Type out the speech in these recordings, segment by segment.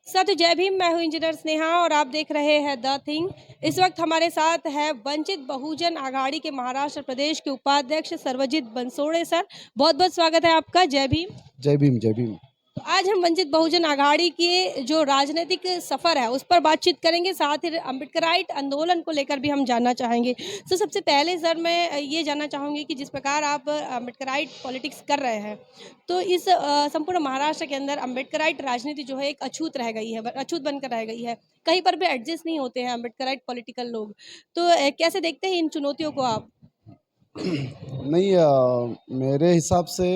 सत जय भीम। मैं हूं इंजीनियर स्नेहा और आप देख रहे हैं द थिंग। इस वक्त हमारे साथ है वंचित बहुजन आघाड़ी के महाराष्ट्र प्रदेश के उपाध्यक्ष सर्वजित बनसोड़े सर। बहुत बहुत स्वागत है आपका। जय भीम। जय भीम जय भीम। तो आज हम वंचित बहुजन आघाड़ी के जो राजनीतिक सफर है उस पर बातचीत करेंगे, साथ ही अम्बेडकराइट आंदोलन को लेकर भी हम जानना चाहेंगे। तो सबसे पहले सर मैं ये जानना चाहूँगी कि जिस प्रकार आप अम्बेडकराइट पॉलिटिक्स कर रहे हैं, तो इस संपूर्ण महाराष्ट्र के अंदर अम्बेडकराइट राजनीति जो है एक अछूत रह गई है, अछूत बनकर रह गई है। कहीं पर भी एडजस्ट नहीं होते हैं अम्बेडकराइट पॉलिटिकल लोग। तो कैसे देखते हैं इन चुनौतियों को आप? नहीं, मेरे हिसाब से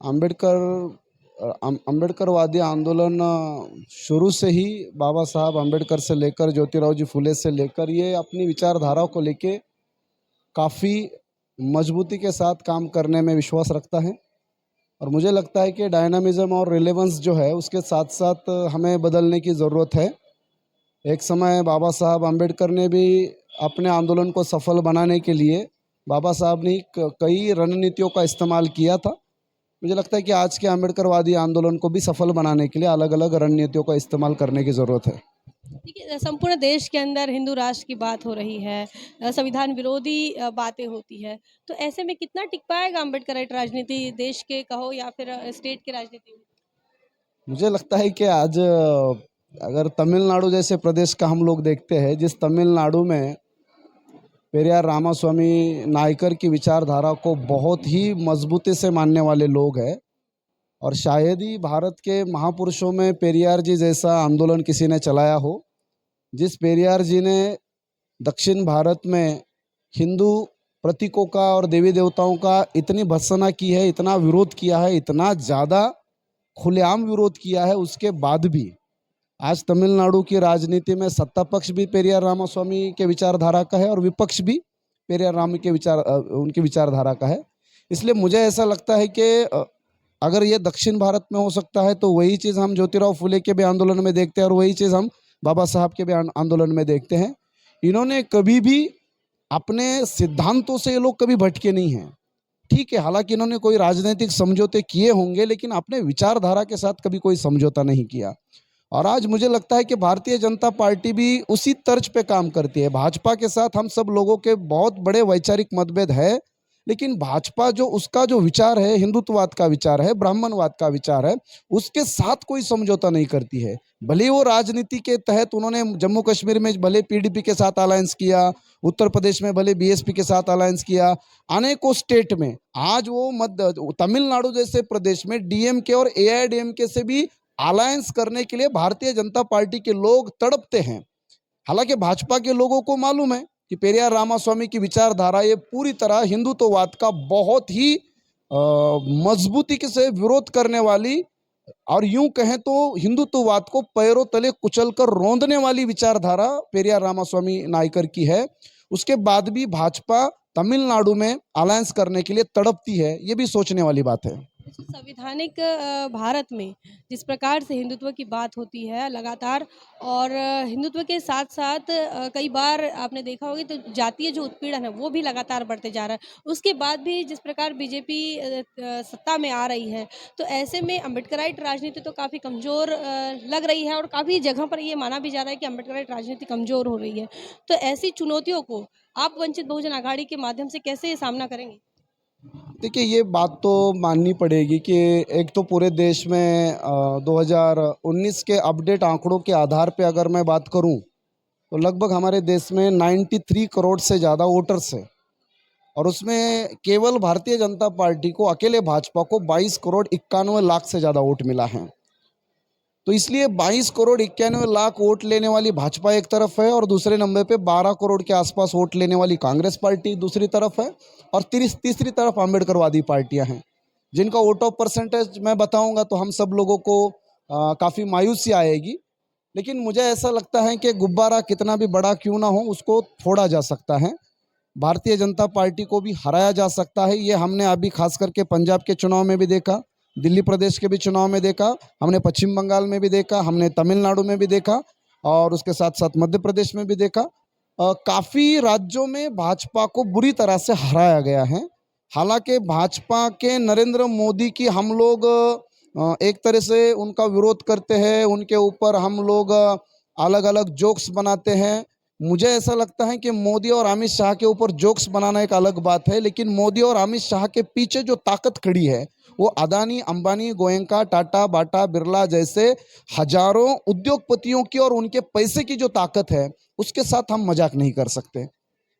अम्बेडकर अम्बेडकरवादी आंदोलन शुरू से ही बाबा साहब अम्बेडकर से लेकर ज्योतिराव जी फुले से लेकर ये अपनी विचारधारा को लेके काफ़ी मजबूती के साथ काम करने में विश्वास रखता है। और मुझे लगता है कि डायनामिज़म और रिलेवेंस जो है उसके साथ साथ हमें बदलने की ज़रूरत है। एक समय बाबा साहब अम्बेडकर ने भी अपने आंदोलन को सफल बनाने के लिए बाबा साहब ने कई रणनीतियों का इस्तेमाल किया था। मुझे लगता है कि आज के अम्बेडकरवादी आंदोलन को भी सफल बनाने के लिए अलग अलग रणनीतियों का इस्तेमाल करने की ज़रूरत है। देखिए, संपूर्ण देश के अंदर हिंदू राष्ट्र की बात हो रही है, संविधान विरोधी बातें होती है। तो ऐसे में कितना टिक पाएगा अम्बेडकराइट राजनीति, देश के कहो या फिर स्टेट की राजनीति में? मुझे लगता है कि आज अगर तमिलनाडु जैसे प्रदेश का हम लोग देखते हैं, जिस तमिलनाडु में पेरियार रामास्वामी नायकर की विचारधारा को बहुत ही मजबूती से मानने वाले लोग हैं, और शायद ही भारत के महापुरुषों में पेरियार जी जैसा आंदोलन किसी ने चलाया हो। जिस पेरियार जी ने दक्षिण भारत में हिंदू प्रतीकों का और देवी देवताओं का इतनी भर्त्सना की है, इतना विरोध किया है, इतना ज़्यादा खुलेआम विरोध किया है, उसके बाद भी आज तमिलनाडु की राजनीति में सत्ता पक्ष भी पेरियार रामास्वामी के विचारधारा का है और विपक्ष भी पेरियार राम के उनकी विचारधारा का है। इसलिए मुझे ऐसा लगता है कि अगर ये दक्षिण भारत में हो सकता है तो वही चीज़ हम ज्योतिराव फुले के भी आंदोलन में देखते हैं और वही चीज़ हम बाबा साहब के भी आंदोलन में देखते हैं। इन्होंने कभी भी अपने सिद्धांतों से ये लोग कभी भटके नहीं हैं। ठीक है, हालांकि इन्होंने कोई राजनीतिक समझौते किए होंगे, लेकिन अपने विचारधारा के साथ कभी कोई समझौता नहीं किया। और आज मुझे लगता है कि भारतीय जनता पार्टी भी उसी तर्ज पे काम करती है। भाजपा के साथ हम सब लोगों के बहुत बड़े वैचारिक मतभेद है, लेकिन भाजपा जो उसका जो विचार है, हिंदुत्ववाद का विचार है, ब्राह्मणवाद का विचार है, उसके साथ कोई समझौता नहीं करती है। भले वो राजनीति के तहत उन्होंने जम्मू कश्मीर में भले पीडीपी के साथ अलायंस किया, उत्तर प्रदेश में भले बीएसपी के साथ अलायंस किया, अनेकों स्टेट में आज वो मध्य तमिलनाडु जैसे प्रदेश में डीएमके और एआईडीएमके से भी अलायंस करने के लिए भारतीय जनता पार्टी के लोग तड़पते हैं। हालांकि भाजपा के लोगों को मालूम है कि पेरियार रामास्वामी की विचारधारा ये पूरी तरह हिंदुत्ववाद का बहुत ही मजबूती से विरोध करने वाली, और यूं कहें तो हिंदुत्ववाद को पैरों तले कुचलकर रौंदने वाली विचारधारा पेरियार रामास्वामी नायकर की है। उसके बाद भी भाजपा तमिलनाडु में अलायंस करने के लिए तड़पती है, ये भी सोचने वाली बात है। संवैधानिक भारत में जिस प्रकार से हिंदुत्व की बात होती है लगातार, और हिंदुत्व के साथ साथ कई बार आपने देखा होगा तो जातीय जो उत्पीड़न है वो भी लगातार बढ़ते जा रहा है। उसके बाद भी जिस प्रकार बीजेपी सत्ता में आ रही है, तो ऐसे में अम्बेडकराइट राजनीति तो काफ़ी कमज़ोर लग रही है, और काफ़ी जगह पर ये माना भी जा रहा है कि अम्बेडकराइट राजनीति कमज़ोर हो रही है। तो ऐसी चुनौतियों को आप वंचित बहुजन आघाड़ी के माध्यम से कैसे सामना करेंगे? देखिए, ये बात तो माननी पड़ेगी कि एक तो पूरे देश में 2019 के अपडेट आंकड़ों के आधार पे अगर मैं बात करूं तो लगभग हमारे देश में 93 करोड़ से ज़्यादा वोटर्स हैं, और उसमें केवल भारतीय जनता पार्टी को, अकेले भाजपा को 22 करोड़ 91 लाख से ज़्यादा वोट मिला है। तो इसलिए 22 करोड़ 91 लाख वोट लेने वाली भाजपा एक तरफ है, और दूसरे नंबर पे 12 करोड़ के आसपास वोट लेने वाली कांग्रेस पार्टी दूसरी तरफ है, और तीसरी तरफ अम्बेडकरवादी पार्टियां हैं, जिनका वोट ऑफ परसेंटेज मैं बताऊंगा तो हम सब लोगों को काफ़ी मायूसी आएगी। लेकिन मुझे ऐसा लगता है कि गुब्बारा कितना भी बड़ा क्यों ना हो, उसको फोड़ा जा सकता है। भारतीय जनता पार्टी को भी हराया जा सकता है। ये हमने अभी खास करके पंजाब के चुनाव में भी देखा, दिल्ली प्रदेश के भी चुनाव में देखा, हमने पश्चिम बंगाल में भी देखा, हमने तमिलनाडु में भी देखा, और उसके साथ साथ मध्य प्रदेश में भी देखा। काफ़ी राज्यों में भाजपा को बुरी तरह से हराया गया है। हालांकि भाजपा के नरेंद्र मोदी की हम लोग एक तरह से उनका विरोध करते हैं, उनके ऊपर हम लोग अलग अलग जोक्स बनाते हैं। मुझे ऐसा लगता है कि मोदी और अमित शाह के ऊपर जोक्स बनाना एक अलग बात है, लेकिन मोदी और अमित शाह के पीछे जो ताकत खड़ी है वो अदानी, अंबानी, गोयनका, टाटा, बाटा, बिरला जैसे हजारों उद्योगपतियों की और उनके पैसे की जो ताकत है उसके साथ हम मजाक नहीं कर सकते।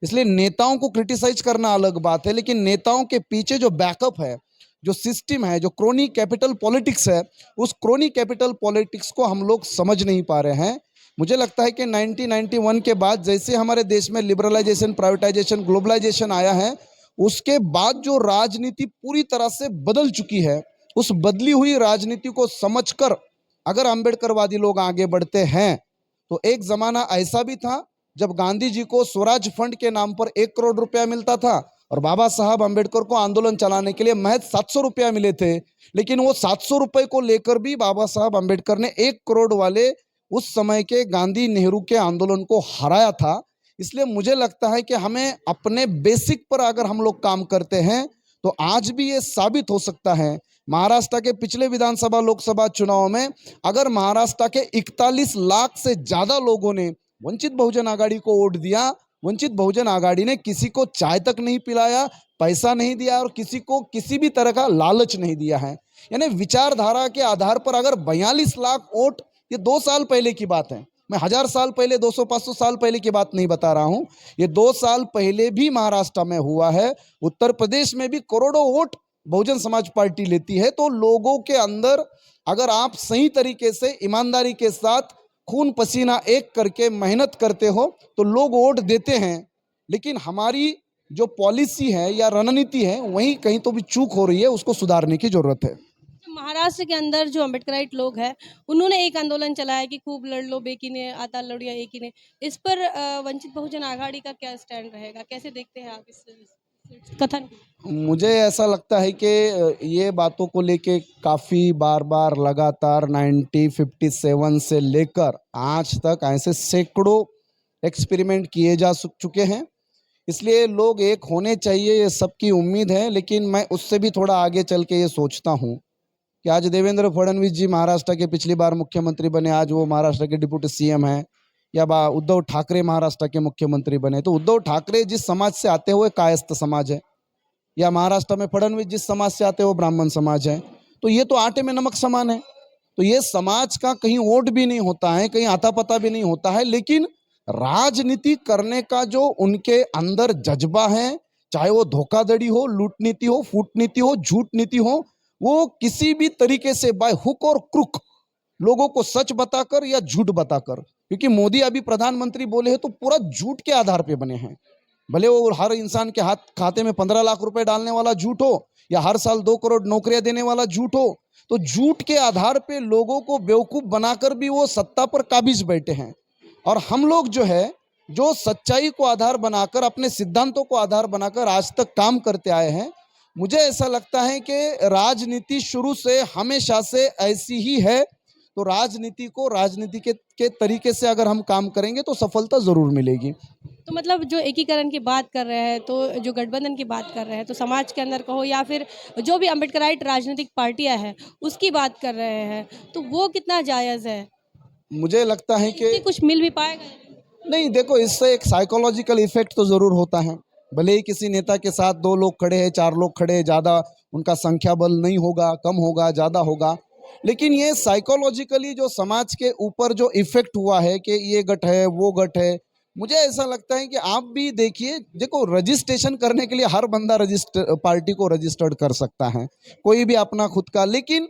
इसलिए नेताओं को क्रिटिसाइज करना अलग बात है, लेकिन नेताओं के पीछे जो बैकअप है, जो सिस्टम है, जो क्रोनी कैपिटल पॉलिटिक्स है, उस क्रोनी कैपिटल पॉलिटिक्स को हम लोग समझ नहीं पा रहे हैं। मुझे लगता है कि 1991 के बाद जैसे हमारे देश में लिबरलाइजेशन, प्राइवेटाइजेशन, ग्लोबलाइजेशन आया है, उसके बाद जो राजनीति पूरी तरह से बदल चुकी है, उस बदली हुई राजनीति को समझकर अगर अंबेडकरवादी लोग आगे बढ़ते हैं तो एक जमाना ऐसा भी था जब गांधी जी को स्वराज फंड के नाम पर 1 करोड़ रुपया मिलता था और बाबा साहब अंबेडकर को आंदोलन चलाने के लिए महज 700 रुपया मिले थे, लेकिन वो 700 रुपए को लेकर भी बाबा साहब अंबेडकर ने 1 करोड़ वाले उस समय के गांधी नेहरू के आंदोलन को हराया था। इसलिए मुझे लगता है कि हमें अपने बेसिक पर अगर हम लोग काम करते हैं तो आज भी ये साबित हो सकता है। महाराष्ट्र के पिछले विधानसभा लोकसभा चुनाव में अगर महाराष्ट्र के 41 लाख से ज्यादा लोगों ने वंचित बहुजन आघाड़ी को वोट दिया, वंचित बहुजन आघाड़ी ने किसी को चाय तक नहीं पिलाया, पैसा नहीं दिया और किसी को किसी भी तरह का लालच नहीं दिया है। यानी विचारधारा के आधार पर अगर 42 लाख वोट, ये 2 साल पहले की बात है, मैं 1000 साल पहले, 200-500 साल पहले की बात नहीं बता रहा हूं, ये 2 साल पहले भी महाराष्ट्र में हुआ है, उत्तर प्रदेश में भी करोड़ों वोट बहुजन समाज पार्टी लेती है। तो लोगों के अंदर अगर आप सही तरीके से ईमानदारी के साथ खून पसीना एक करके मेहनत करते हो तो लोग वोट देते हैं, लेकिन हमारी जो पॉलिसी है या रणनीति है वहीं कहीं तो भी चूक हो रही है, उसको सुधारने की जरूरत है। महाराष्ट्र के अंदर जो अम्बेडकराइट लोग हैं उन्होंने एक आंदोलन चलाया कि खूब लड़ लो बेकीने, आता लड़िया एक ही ने। इस पर वंचित बहुजन आघाड़ी का क्या स्टैंड रहेगा, कैसे देखते हैं आप इस कथन को? मुझे ऐसा लगता है कि ये बातों को लेके काफ़ी बार बार लगातार 1957 से लेकर आज तक ऐसे सैकड़ों एक्सपेरिमेंट किए जा चुके हैं। इसलिए लोग एक होने चाहिए, ये सबकी उम्मीद है, लेकिन मैं उससे भी थोड़ा आगे चल के ये सोचता हूँ कि आज देवेंद्र फडणवीस जी महाराष्ट्र के पिछली बार मुख्यमंत्री बने, आज वो महाराष्ट्र के डिप्टी सीएम हैं, या उद्धव ठाकरे महाराष्ट्र के मुख्यमंत्री बने, तो उद्धव ठाकरे जिस समाज से आते हुए कायस्थ समाज है, या महाराष्ट्र में फडणवीस जिस समाज से आते हो ब्राह्मण समाज है, तो ये तो आटे में नमक समान है। तो ये समाज का कहीं वोट भी नहीं होता है, कहीं आता पता भी नहीं होता है, लेकिन राजनीति करने का जो उनके अंदर जज्बा है, चाहे वो धोखाधड़ी हो, लूट नीति हो, फूट नीति हो, झूठ नीति हो, वो किसी भी तरीके से बाय हुक और क्रुक लोगों को सच बताकर या झूठ बताकर, क्योंकि मोदी अभी प्रधानमंत्री बोले हैं तो पूरा झूठ के आधार पे बने हैं। भले वो हर इंसान के खाते में 15 लाख रुपए डालने वाला झूठ हो या हर साल 2 करोड़ नौकरियां देने वाला झूठ हो, तो झूठ के आधार पे लोगों को बेवकूफ बनाकर भी वो सत्ता पर काबिज बैठे हैं। और हम लोग जो है, जो सच्चाई को आधार बनाकर, अपने सिद्धांतों को आधार बनाकर आज तक काम करते आए हैं, मुझे ऐसा लगता है कि राजनीति शुरू से हमेशा से ऐसी ही है। तो राजनीति को राजनीति के तरीके से अगर हम काम करेंगे तो सफलता जरूर मिलेगी। तो मतलब जो एकीकरण की बात कर रहे हैं, तो जो गठबंधन की बात कर रहे हैं, तो समाज के अंदर कहो या फिर जो भी अम्बेडकराइट राजनीतिक पार्टियां हैं उसकी बात कर रहे हैं, तो वो कितना जायज़ है? मुझे लगता है कि इससे कुछ मिल भी पाएगा? नहीं, देखो, इससे एक साइकोलॉजिकल इफेक्ट तो जरूर होता है। भले ही किसी नेता के साथ 2 लोग खड़े हैं, 4 लोग खड़े हैं, ज्यादा उनका संख्या बल नहीं होगा, कम होगा, ज्यादा होगा, लेकिन ये साइकोलॉजिकली जो समाज के ऊपर जो इफेक्ट हुआ है कि ये गठ है, वो गठ है, मुझे ऐसा लगता है कि आप भी देखिए, देखो, रजिस्ट्रेशन करने के लिए हर बंदा पार्टी को रजिस्टर्ड कर सकता है, कोई भी अपना खुद का, लेकिन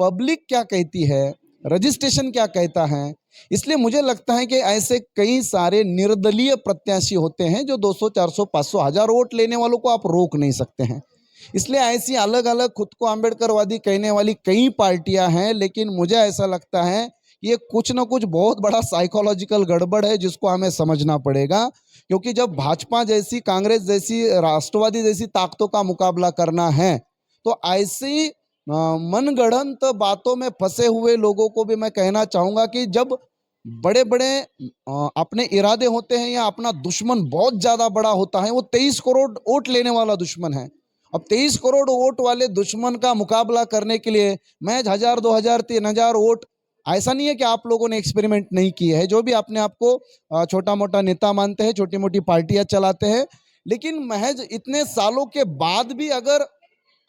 पब्लिक क्या कहती है, रजिस्ट्रेशन क्या कहता है। इसलिए मुझे लगता है कि ऐसे कई सारे निर्दलीय प्रत्याशी होते हैं जो 200, 400, 500, 1000 वोट लेने वालों को आप रोक नहीं सकते हैं। इसलिए ऐसी अलग अलग खुद को अम्बेडकरवादी कहने वाली कई पार्टियां हैं, लेकिन मुझे ऐसा लगता है ये कुछ ना कुछ बहुत बड़ा साइकोलॉजिकल गड़बड़ है जिसको हमें समझना पड़ेगा। क्योंकि जब भाजपा जैसी, कांग्रेस जैसी, राष्ट्रवादी जैसी ताकतों का मुकाबला करना है, तो ऐसी मनगढ़ंत बातों में फंसे हुए लोगों को भी मैं कहना चाहूंगा कि जब बड़े बड़े अपने इरादे होते हैं या अपना दुश्मन बहुत ज्यादा बड़ा होता है, वो 23 करोड़ वोट लेने वाला दुश्मन है, अब 23 करोड़ वोट वाले दुश्मन का मुकाबला करने के लिए महज 1000, 2000, 3000 वोट, ऐसा नहीं है कि आप लोगों ने एक्सपेरिमेंट नहीं किए है। जो भी अपने आप को छोटा मोटा नेता मानते हैं, छोटी मोटी पार्टियां चलाते हैं, लेकिन महज इतने सालों के बाद भी अगर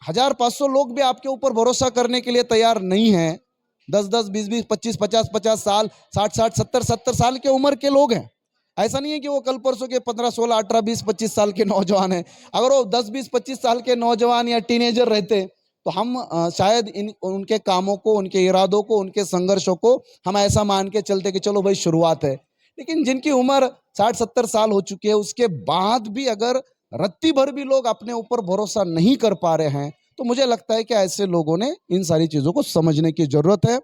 1500 लोग भी आपके ऊपर भरोसा करने के लिए तैयार नहीं है, 10-10, 20-20, 25, 50-50 साल, 60-60, 70-70 साल के उम्र के लोग हैं। ऐसा नहीं है कि वो कल परसों के 15, 16, 18, 20, 25 साल के नौजवान हैं। अगर वो 10, 20, 25 साल के नौजवान या टीनेजर रहते तो हम शायद उनके कामों को, उनके इरादों को, उनके संघर्षों को हम ऐसा मान के चलते कि चलो भाई शुरुआत है। लेकिन जिनकी उम्र 60-70 साल हो चुकी है, उसके बाद भी अगर रत्ती भर भी लोग अपने ऊपर भरोसा नहीं कर पा रहे हैं, तो मुझे लगता है कि ऐसे लोगों ने इन सारी चीज़ों को समझने की ज़रूरत है।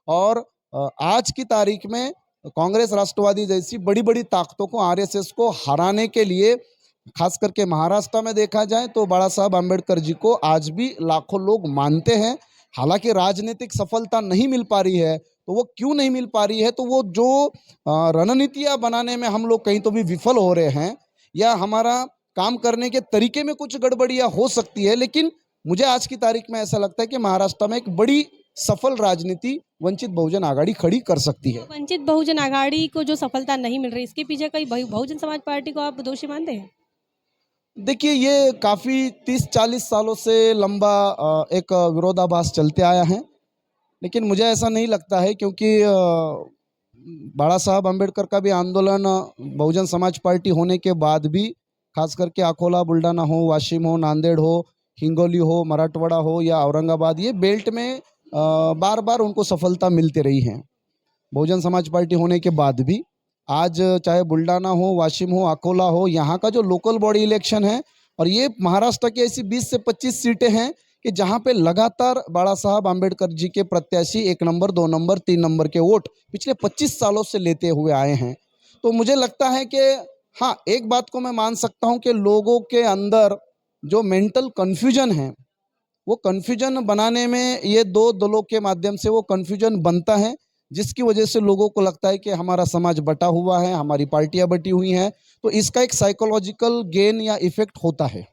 और आज की तारीख में कांग्रेस, राष्ट्रवादी जैसी बड़ी बड़ी ताकतों को, आरएसएस को हराने के लिए, खास करके महाराष्ट्र में देखा जाए तो बाबा साहब आम्बेडकर जी को आज भी लाखों लोग मानते हैं। हालांकि राजनीतिक सफलता नहीं मिल पा रही है, तो वो क्यों नहीं मिल पा रही है? तो वो जो रणनीतियाँ बनाने में हम लोग कहीं तो भी विफल हो रहे हैं, या हमारा काम करने के तरीके में कुछ गड़बड़ियाँ हो सकती है। लेकिन मुझे आज की तारीख में ऐसा लगता है कि महाराष्ट्र में एक बड़ी सफल राजनीति वंचित बहुजन आघाड़ी खड़ी कर सकती है। वंचित बहुजन आघाड़ी को जो सफलता नहीं मिल रही, इसके पीछे कई बहुजन समाज पार्टी को आप दोषी मानते हैं? देखिए, ये काफ़ी 30-40 सालों से लंबा एक विरोधाभास चलते आया है। लेकिन मुझे ऐसा नहीं लगता है, क्योंकि बाबा साहब आम्बेडकर का भी आंदोलन बहुजन समाज पार्टी होने के बाद भी, खास करके अकोला, बुल्ढाना हो, वाशिम हो, नांदेड़ हो, हिंगोली हो, मराठवाड़ा हो या औरंगाबाद, ये बेल्ट में बार बार उनको सफलता मिलती रही है। बहुजन समाज पार्टी होने के बाद भी आज चाहे बुल्ढाना हो, वाशिम हो, अकोला हो, यहाँ का जो लोकल बॉडी इलेक्शन है, और ये महाराष्ट्र की ऐसी 20 से 25 सीटें हैं कि जहाँ पे लगातार बाबा साहब आम्बेडकर जी के प्रत्याशी 1 नंबर, 2 नंबर, 3 नंबर के वोट पिछले 25 सालों से लेते हुए आए हैं। तो मुझे लगता है कि हाँ, एक बात को मैं मान सकता हूँ कि लोगों के अंदर जो मेंटल कन्फ्यूजन है, वो कन्फ्यूजन बनाने में ये दो दलों के माध्यम से वो कन्फ्यूजन बनता है, जिसकी वजह से लोगों को लगता है कि हमारा समाज बटा हुआ है, हमारी पार्टियां बटी हुई हैं। तो इसका एक साइकोलॉजिकल गेन या इफेक्ट होता है,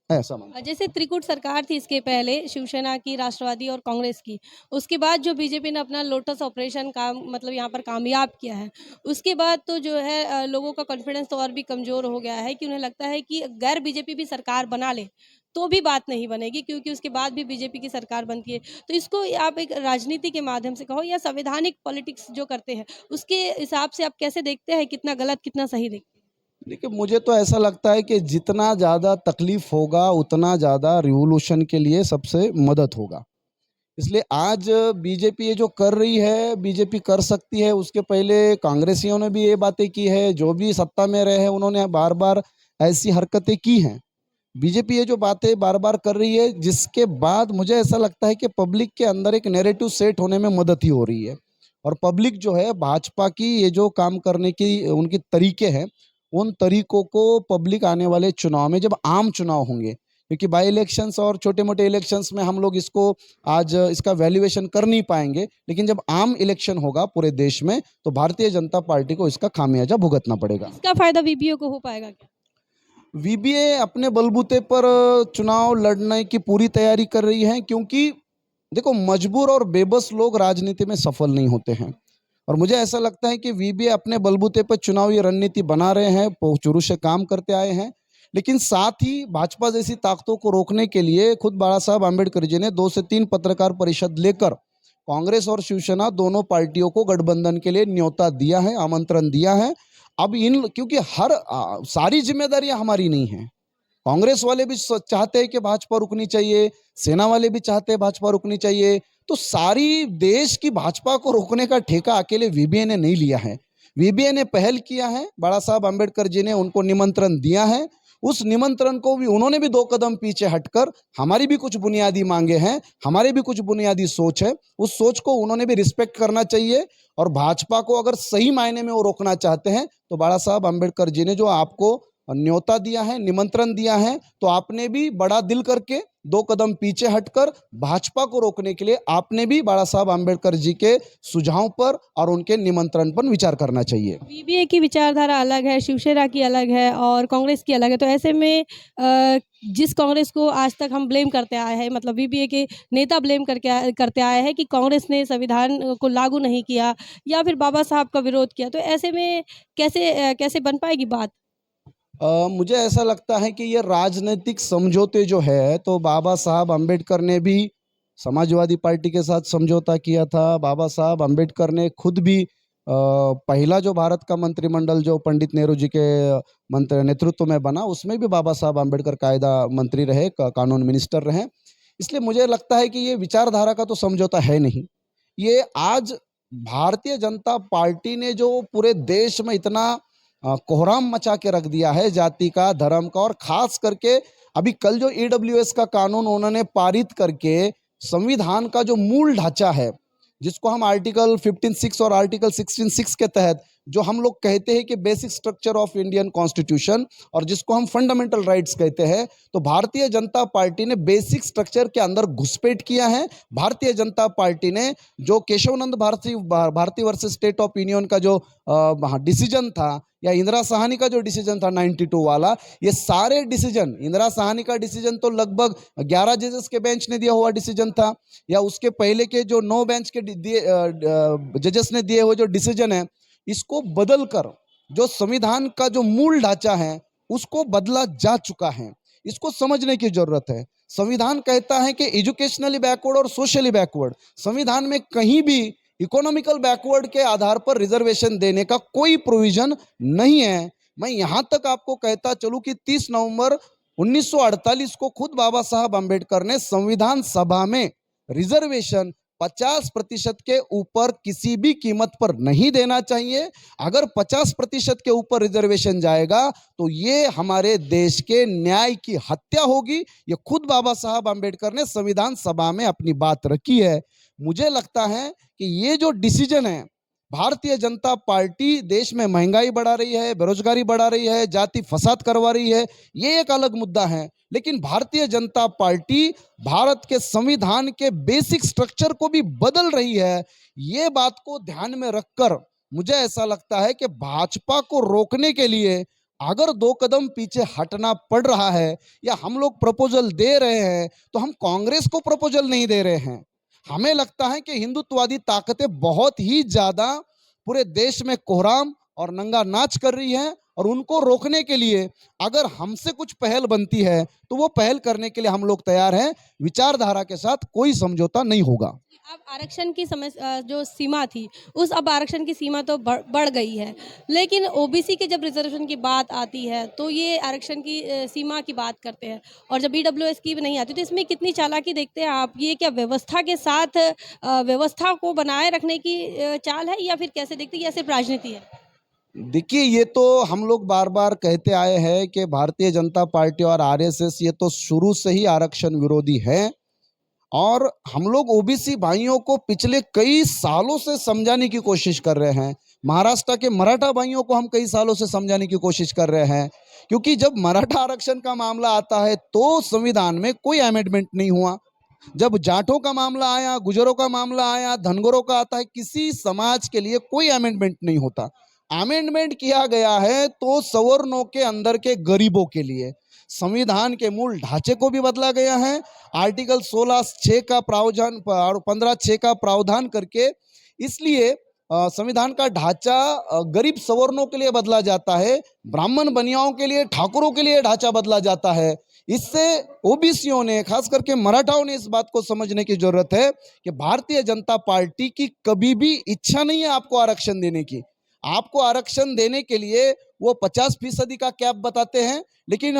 ऐसा मानता हूं। जैसे त्रिकूट सरकार थी इसके पहले, शिवसेना की, राष्ट्रवादी और कांग्रेस की। उसके बाद जो बीजेपी ने अपना लोटस ऑपरेशन काम मतलब यहाँ पर कामयाब किया है, उसके बाद तो जो है लोगों का कॉन्फिडेंस तो और भी कमज़ोर हो गया है कि उन्हें लगता है कि गैर बीजेपी भी सरकार बना ले, तो भी बात नहीं बनेगी, क्योंकि उसके बाद भी बीजेपी की सरकार बनती है। तो इसको आप एक राजनीति के माध्यम से कहो या संवैधानिक पॉलिटिक्स जो करते हैं, उसके हिसाब से आप कैसे देखते हैं, कितना गलत, कितना सही देखते हैं? देखिए, मुझे तो ऐसा लगता है कि जितना ज़्यादा तकलीफ होगा, उतना ज़्यादा रिवॉल्यूशन के लिए सबसे मदद होगा। इसलिए आज बीजेपी ये जो कर रही है, बीजेपी कर सकती है। उसके पहले कांग्रेसियों ने भी ये बातें की है, जो भी सत्ता में रहे हैं उन्होंने बार बार ऐसी हरकतें की हैं। बीजेपी ये जो बातें बार बार कर रही है, जिसके बाद मुझे ऐसा लगता है कि पब्लिक के अंदर एक नैरेटिव सेट होने में मदद ही हो रही है। और पब्लिक जो है, भाजपा की ये जो काम करने की उनकी तरीके हैं, उन तरीकों को पब्लिक आने वाले चुनाव में, जब आम चुनाव होंगे, क्योंकि बाई इलेक्शंस और छोटे मोटे इलेक्शंस में हम लोग इसको आज इसका वैल्यूएशन कर नहीं पाएंगे, लेकिन जब आम इलेक्शन होगा पूरे देश में, तो भारतीय जनता पार्टी को इसका खामियाजा भुगतना पड़ेगा। इसका फायदा वीबीओ को हो पाएगा क्या? वीबीए अपने बलबूते पर चुनाव लड़ने की पूरी तैयारी कर रही है, क्योंकि देखो, मजबूर और बेबस लोग राजनीति में सफल नहीं होते हैं। और मुझे ऐसा लगता है कि वीबीए अपने बलबूते पर चुनावी रणनीति बना रहे हैं, शुरू से काम करते आए हैं। लेकिन साथ ही भाजपा जैसी ताकतों को रोकने के लिए खुद बाबा साहब आम्बेडकर जी ने 2 से 3 पत्रकार परिषद लेकर कांग्रेस और शिवसेना दोनों पार्टियों को गठबंधन के लिए न्योता दिया है, आमंत्रण दिया है। अब क्योंकि सारी जिम्मेदारियां हमारी नहीं है। कांग्रेस वाले भी चाहते हैं कि भाजपा रुकनी चाहिए, सेना वाले भी चाहते हैं भाजपा रुकनी चाहिए। तो सारी देश की भाजपा को रोकने का ठेका अकेले वीबीए ने नहीं लिया है। वीबीए ने पहल किया है, बाबा साहब आम्बेडकर जी ने उनको निमंत्रण दिया है। उस निमंत्रण को भी उन्होंने भी 2 कदम पीछे हटकर, हमारी भी कुछ बुनियादी मांगे हैं, हमारी भी कुछ बुनियादी सोच है, उस सोच को उन्होंने भी रिस्पेक्ट करना चाहिए। और भाजपा को अगर सही मायने में वो रोकना चाहते हैं, तो बाबा साहब आम्बेडकर जी ने जो आपको न्योता दिया है, निमंत्रण दिया है, तो आपने भी बड़ा दिल करके 2 कदम पीछे हटकर भाजपा को रोकने के लिए आपने भी बाबा साहब आम्बेडकर जी के सुझाव पर और उनके निमंत्रण पर विचार करना चाहिए। बीबीए की विचारधारा अलग है, शिवसेना की अलग है और कांग्रेस की अलग है। तो ऐसे में जिस कांग्रेस को आज तक हम ब्लेम करते आए हैं, मतलब बीबीए के नेता ब्लेम करते आए हैं कि कांग्रेस ने संविधान को लागू नहीं किया या फिर बाबा साहब का विरोध किया। तो ऐसे में कैसे बन पाएगी बात? मुझे ऐसा लगता है कि ये राजनीतिक समझौते जो है, तो बाबा साहब अम्बेडकर ने भी समाजवादी पार्टी के साथ समझौता किया था। बाबा साहब अम्बेडकर ने खुद भी पहला जो भारत का मंत्रिमंडल जो पंडित नेहरू जी के मंत्र नेतृत्व में बना, उसमें भी बाबा साहब अम्बेडकर कायदा मंत्री रहे, कानून मिनिस्टर रहे। इसलिए मुझे लगता है कि ये विचारधारा का तो समझौता है नहीं। ये आज भारतीय जनता पार्टी ने जो पूरे देश में इतना कोहराम मचा के रख दिया है जाति का, धर्म का, और खास करके अभी कल जो ईडब्ल्यूएस का कानून उन्होंने पारित करके संविधान का जो मूल ढांचा है, जिसको हम आर्टिकल 15(6) और आर्टिकल 16(6) के तहत जो हम लोग कहते हैं कि basic structure of Indian constitution, और जिसको हम फंडामेंटल राइट्स कहते हैं, तो भारतीय जनता पार्टी ने बेसिक स्ट्रक्चर के अंदर घुसपैठ किया है। भारतीय जनता पार्टी ने जो Kesavananda Bharati versus state of union का जो डिसीजन था, या इंदिरा साहनी का जो डिसीजन था 92 वाला, ये सारे डिसीजन, इंदिरा साहनी का डिसीजन तो लगभग 11 जजेस के बेंच ने दिया हुआ डिसीजन था, या उसके पहले के जो 9 बेंच के जजेस ने दिए हुए जो डिसीजन है, इसको बदलकर जो संविधान का जो मूल ढांचा है उसको बदला जा चुका है। इसको समझने की जरूरत है। संविधान कहता है कि एजुकेशनली बैकवर्ड और सोशली बैकवर्ड, संविधान में कहीं भी इकोनॉमिकल बैकवर्ड के आधार पर रिजर्वेशन देने का कोई प्रोविजन नहीं है। मैं यहां तक आपको कहता चलूं कि 30 नवंबर 1948 को खुद बाबा साहब अम्बेडकर ने संविधान सभा में रिजर्वेशन 50% के ऊपर किसी भी कीमत पर नहीं देना चाहिए। अगर 50% के ऊपर रिजर्वेशन जाएगा तो ये हमारे देश के न्याय की हत्या होगी। ये खुद बाबा साहब अम्बेडकर ने संविधान सभा में अपनी बात रखी है। मुझे लगता है कि ये जो डिसीजन है, भारतीय जनता पार्टी देश में महंगाई बढ़ा रही है, बेरोजगारी बढ़ा रही है, जाति फसाद करवा रही है, ये एक अलग मुद्दा है। लेकिन भारतीय जनता पार्टी भारत के संविधान के बेसिक स्ट्रक्चर को भी बदल रही है। ये बात को ध्यान में रखकर मुझे ऐसा लगता है कि भाजपा को रोकने के लिए अगर 2 कदम पीछे हटना पड़ रहा है, या हम लोग प्रपोजल दे रहे हैं, तो हम कांग्रेस को प्रपोजल नहीं दे रहे हैं। हमें लगता है कि हिंदुत्ववादी ताकतें बहुत ही ज्यादा पूरे देश में कोहराम और नंगा नाच कर रही हैं, और उनको रोकने के लिए अगर हमसे कुछ पहल बनती है तो वो पहल करने के लिए हम लोग तैयार हैं। विचारधारा के साथ कोई समझौता नहीं होगा। अब आरक्षण की जो सीमा थी, उस अब आरक्षण की सीमा तो बढ़ गई है, लेकिन ओबीसी के जब रिजर्वेशन की बात आती है तो ये आरक्षण की सीमा की बात करते हैं, और जब ईडब्ल्यूएस की भी नहीं आती, तो इसमें कितनी चालाकी देखते हैं आप? ये क्या व्यवस्था के साथ व्यवस्था को बनाए रखने की चाल है, या फिर कैसे देखते हैं, या सिर्फ राजनीति है? देखिए, ये तो हम लोग बार बार कहते आए हैं कि भारतीय जनता पार्टी और आरएसएस ये तो शुरू से ही आरक्षण विरोधी है, और हम लोग ओबीसी भाइयों को पिछले कई सालों से समझाने की कोशिश कर रहे हैं। महाराष्ट्र के मराठा भाइयों को हम कई सालों से समझाने की कोशिश कर रहे हैं, क्योंकि जब मराठा आरक्षण का मामला आता है तो संविधान में कोई अमेंडमेंट नहीं हुआ। जब जाटों का मामला आया, गुजरों का मामला आया, धनगरों का आता है, किसी समाज के लिए कोई अमेंडमेंट नहीं होता। अमेंडमेंट किया गया है तो सवर्णों के अंदर के गरीबों के लिए। संविधान के मूल ढांचे को भी बदला गया है। आर्टिकल 16(6) का प्रावधान और 15(6) का प्रावधान करके, इसलिए संविधान का ढांचा गरीब सवर्णों के लिए बदला जाता है, ब्राह्मण बनियाओं के लिए, ठाकुरों के लिए ढांचा बदला जाता है। इससे ओबीसीओं ने, खास करके मराठाओं ने, इस बात को समझने की जरूरत है कि भारतीय जनता पार्टी की कभी भी इच्छा नहीं है आपको आरक्षण देने की। आपको आरक्षण देने के लिए वो 50% का कैप बताते हैं, लेकिन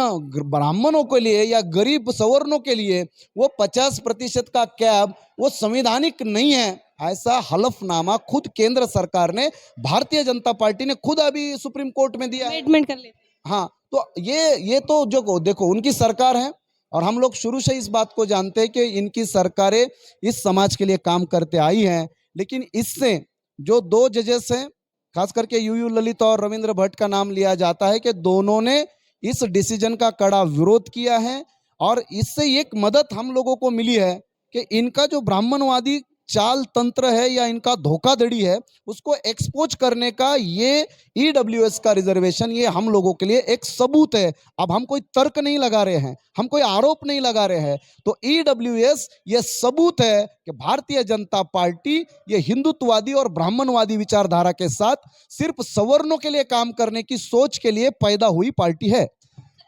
ब्राह्मणों के लिए या गरीब सवर्णों के लिए वो 50% का कैप वो संवैधानिक नहीं है। ऐसा हलफनामा खुद केंद्र सरकार ने, भारतीय जनता पार्टी ने खुद अभी सुप्रीम कोर्ट में दिया है। एडमेंट कर लेते हैं। हाँ, तो ये तो जो देखो उनकी सरकार है, और हम लोग शुरू से इस बात को जानते हैं कि इनकी सरकारें इस समाज के लिए काम करते आई हैं। लेकिन इससे जो 2 जजेस हैं, खास करके यूयू ललित और रविंद्र भट्ट का नाम लिया जाता है कि दोनों ने इस डिसीजन का कड़ा विरोध किया है। और इससे एक मदद हम लोगों को मिली है कि इनका जो ब्राह्मणवादी चाल तंत्र है या इनका धोखाधड़ी है उसको एक्सपोज करने का ये ईडब्ल्यूएस का रिजर्वेशन ये हम लोगों के लिए एक सबूत है। अब हम कोई तर्क नहीं लगा रहे हैं, हम कोई आरोप नहीं लगा रहे हैं। तो ईडब्ल्यूएस ये सबूत है कि भारतीय जनता पार्टी ये हिंदुत्ववादी और ब्राह्मणवादी विचारधारा के साथ सिर्फ सवर्णों के लिए काम करने की सोच के लिए पैदा हुई पार्टी है।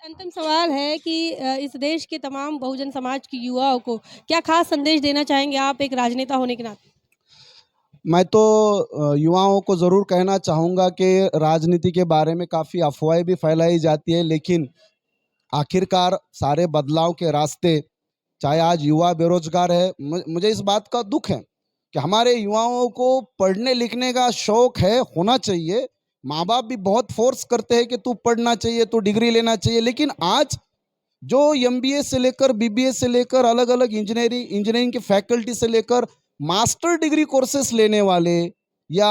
अंतिम सवाल है कि इस देश के तमाम बहुजन समाज के युवाओं को क्या खास संदेश देना चाहेंगे आप एक राजनेता होने के नाते? मैं तो युवाओं को ज़रूर कहना चाहूँगा कि राजनीति के बारे में काफ़ी अफवाहें भी फैलाई जाती है, लेकिन आखिरकार सारे बदलाव के रास्ते, चाहे आज युवा बेरोजगार है, मुझे इस बात का दुख है कि हमारे युवाओं को पढ़ने लिखने का शौक है, होना चाहिए। माँ बाप भी बहुत फोर्स करते हैं कि तू पढ़ना चाहिए, तू डिग्री लेना चाहिए, लेकिन आज जो एमबीए से लेकर बीबीए से लेकर अलग अलग इंजीनियरिंग की फैकल्टी से लेकर मास्टर डिग्री कोर्सेस लेने वाले, या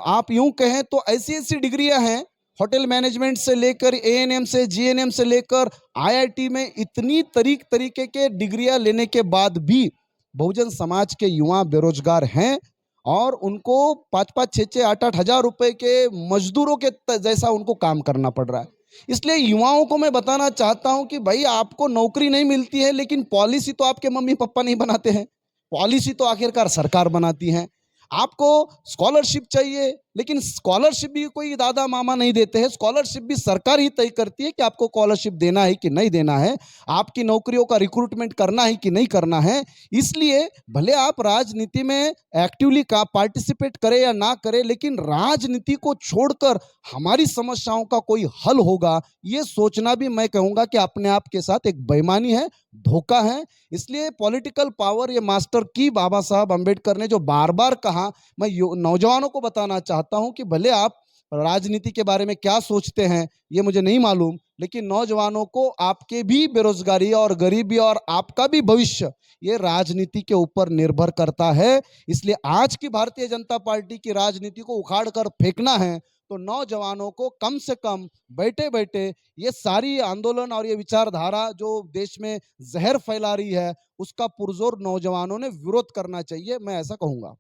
आप यूं कहें तो ऐसी ऐसी डिग्रियां हैं, होटल मैनेजमेंट से लेकर एएनएम से जीएनएम से लेकर आईआईटी में इतनी तरीके के डिग्रियां लेने के बाद भी बहुजन समाज के युवा बेरोजगार हैं और उनको 5-5, 6-6, 8-8 हजार रुपए के मजदूरों के जैसा उनको काम करना पड़ रहा है। इसलिए युवाओं को मैं बताना चाहता हूं कि भाई आपको नौकरी नहीं मिलती है, लेकिन पॉलिसी तो आपके मम्मी पापा नहीं बनाते हैं, पॉलिसी तो आखिरकार सरकार बनाती है। आपको स्कॉलरशिप चाहिए, लेकिन स्कॉलरशिप भी कोई दादा मामा नहीं देते हैं, स्कॉलरशिप भी सरकार ही तय करती है कि आपको स्कॉलरशिप देना है कि नहीं देना है, आपकी नौकरियों का रिक्रूटमेंट करना है कि नहीं करना है। इसलिए भले आप राजनीति में एक्टिवली का पार्टिसिपेट करें या ना करें, लेकिन राजनीति को छोड़कर हमारी समस्याओं का कोई हल होगा, ये सोचना भी मैं कहूँगा कि अपने आप के साथ एक बेईमानी है, धोखा है। इसलिए पॉलिटिकल पावर ये मास्टर की बाबा साहब अंबेडकर ने जो बार बार कहा, मैं नौजवानों को बताना चाहता हूं कि भले आप राजनीति के बारे में क्या सोचते हैं ये मुझे नहीं मालूम, लेकिन नौजवानों को आपके भी बेरोजगारी और गरीबी और आपका भी भविष्य ये राजनीति के ऊपर निर्भर करता है। इसलिए आज की भारतीय जनता पार्टी की राजनीति को उखाड़ कर फेंकना है तो नौजवानों को कम से कम बैठे बैठे ये सारी आंदोलन और ये विचारधारा जो देश में जहर फैला रही है उसका पुरजोर नौजवानों ने विरोध करना चाहिए, मैं ऐसा कहूंगा।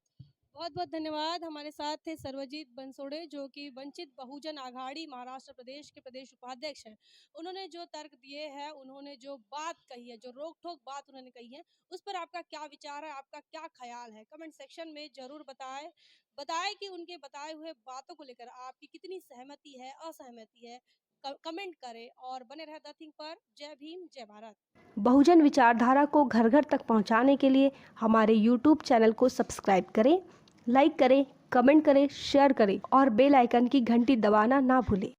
बहुत बहुत धन्यवाद। हमारे साथ थे सर्वजीत बनसोड़े जो कि वंचित बहुजन आघाड़ी महाराष्ट्र प्रदेश के प्रदेश उपाध्यक्ष हैं। उन्होंने जो तर्क दिए हैं, उन्होंने जो बात कही है, जो रोक ठोक बात उन्होंने कही है, उस पर आपका क्या विचार है, आपका क्या ख्याल है, कमेंट सेक्शन में जरूर बताएं। बताएं कि उनके बताए हुए बातों को लेकर आपकी कितनी सहमति है, असहमति है। कमेंट करें और बने रहे द थिंक पर। जय भीम, जय भारत। बहुजन विचारधारा को घर घर तक पहुंचाने के लिए हमारे YouTube चैनल को सब्सक्राइब करें, लाइक करें, कमेंट करें, शेयर करें और बेल आइकन की घंटी दबाना ना भूलें।